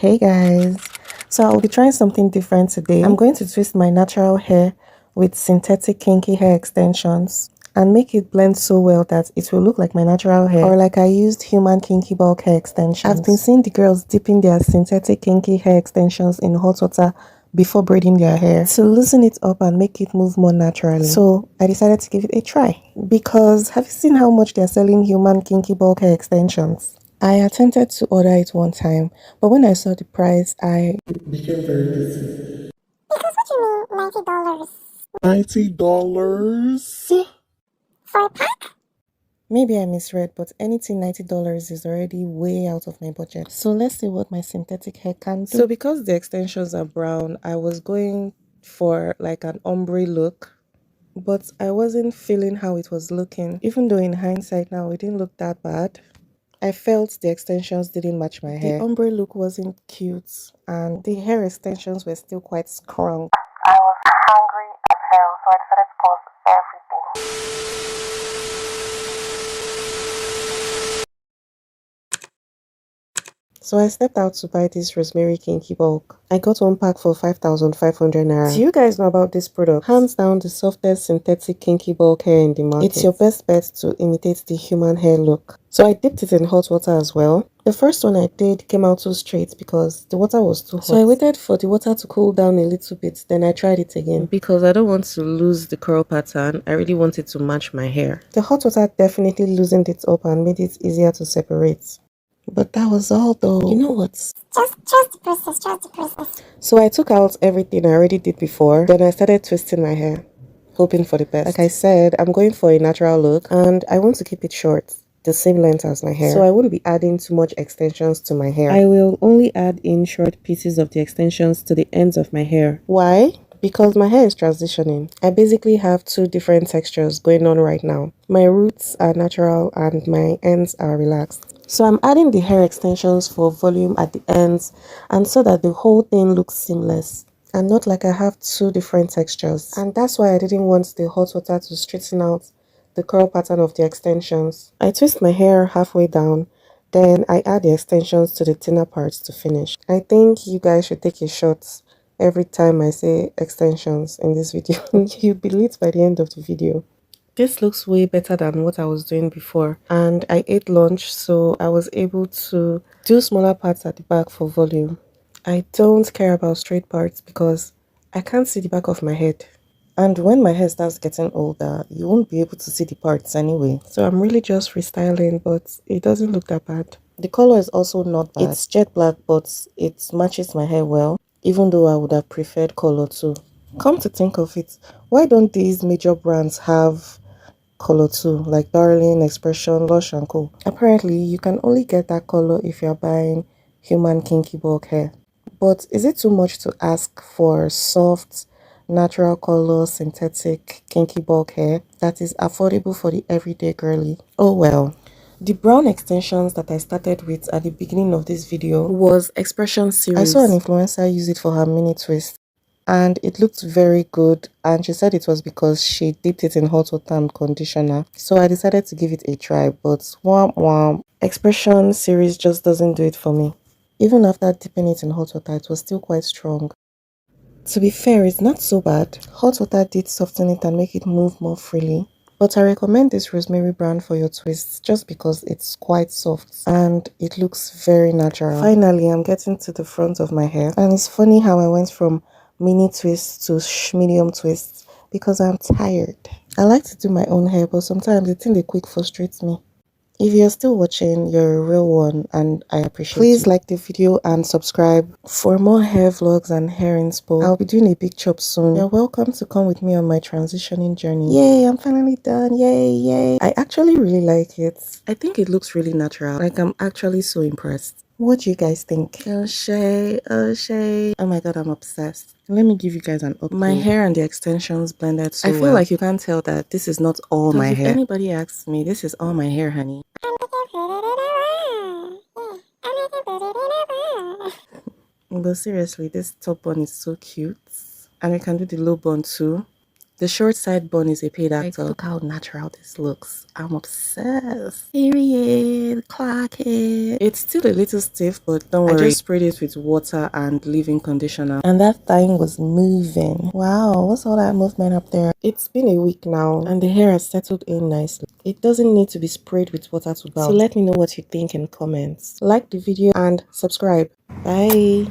Hey guys, so I'll be trying something different today. I'm going to twist my natural hair with synthetic kinky hair extensions and make it blend so well that it will look like my natural hair or like I used human kinky bulk hair extensions. I've been seeing the girls dipping their synthetic kinky hair extensions in hot water before braiding their hair to loosen it up and make it move more naturally. So I decided to give it a try because have you seen how much they're selling human kinky bulk hair extensions? I attempted to order it one time, but when I saw the price, I became very lazy. Because what do you mean $90? $90? For a pack? Maybe I misread, but anything $90 is already way out of my budget. So let's see what my synthetic hair can do. So because the extensions are brown, I was going for like an ombre look, but I wasn't feeling how it was looking. Even though in hindsight now, it didn't look that bad. I felt the extensions didn't match my hair. The ombre look wasn't cute and the hair extensions were still quite strong. I was hungry as hell, so I decided to pause everything. So I stepped out to buy this Rosemary Kinky Bulk. I got one pack for 5,500 naira. Do you guys know about this product? Hands down the softest synthetic kinky bulk hair in the market. It's your best bet to imitate the human hair look. So I dipped it in hot water as well. The first one I did came out too straight because the water was too hot. So I waited for the water to cool down a little bit, then I tried it again. Because I don't want to lose the curl pattern, I really want it to match my hair. The hot water definitely loosened it up and made it easier to separate. But that was all though. You know what? Just the process. So I took out everything I already did before. Then I started twisting my hair, hoping for the best. Like I said, I'm going for a natural look and I want to keep it short, the same length as my hair. So I won't be adding too much extensions to my hair. I will only add in short pieces of the extensions to the ends of my hair. Why? Because my hair is transitioning. I basically have two different textures going on right now. My roots are natural and my ends are relaxed. So I'm adding the hair extensions for volume at the ends and so that the whole thing looks seamless and not like I have two different textures. And that's why I didn't want the hot water to straighten out the curl pattern of the extensions. I twist my hair halfway down, then I add the extensions to the thinner parts to finish. I think you guys should take a shot every time I say extensions in this video. You'll be lit by the end of the video. This looks way better than what I was doing before, and I ate lunch, so I was able to do smaller parts at the back for volume. I don't care about straight parts because I can't see the back of my head. And when my hair starts getting older, you won't be able to see the parts anyway. So I'm really just freestyling, but it doesn't look that bad. The color is also not bad. It's jet black, but it matches my hair well, even though I would have preferred color too. Come to think of it, why don't these major brands have color too, like Darling, Xpression, Lush and Co? Apparently you can only get that color if you're buying human kinky bulk hair. But is it too much to ask for soft natural color synthetic kinky bulk hair that is affordable for the everyday girly? Oh well. The brown extensions that I started with at the beginning of this video was Xpression Ceres. I saw an influencer use it for her mini twist and it looked very good, and she said it was because she dipped it in hot water and conditioner. So I decided to give it a try, but Xpression Ceres just doesn't do it for me. Even after dipping it in hot water, it was still quite strong. To be fair, it's not so bad. Hot water did soften it and make it move more freely. But I recommend this Rosemary brand for your twists just because it's quite soft and it looks very natural. Finally, I'm getting to the front of my hair, and it's funny how I went from mini twists to medium twists because I'm tired. I like to do my own hair, but sometimes the thing they quick frustrates me. If you're still watching, you're a real one and I appreciate it. Please like the video and subscribe for more hair vlogs and hair inspo. I'll be doing a big chop soon. You're welcome to come with me on my transitioning journey. Yay, I'm finally done. Yay. I actually really like it. I think it looks really natural. Like, I'm actually so impressed. What do you guys think? Oh Shay. Oh my god, I'm obsessed. Let me give you guys an update. My hair and the extensions blended so well. I feel like you can't tell that this is not all my hair. If anybody asks me, this is all my hair, honey. But seriously, this top bun is so cute. And we can do the low bun too. The short side bun is a paid actor. Like, look how natural this looks. I'm obsessed. Period. Clock it. It's still a little stiff, but don't worry. I just sprayed it with water and leave-in conditioner. And that thing was moving. Wow, what's all that movement up there? It's been a week now, and the hair has settled in nicely. It doesn't need to be sprayed with water to bounce. So let me know what you think in comments. Like the video and subscribe. Bye.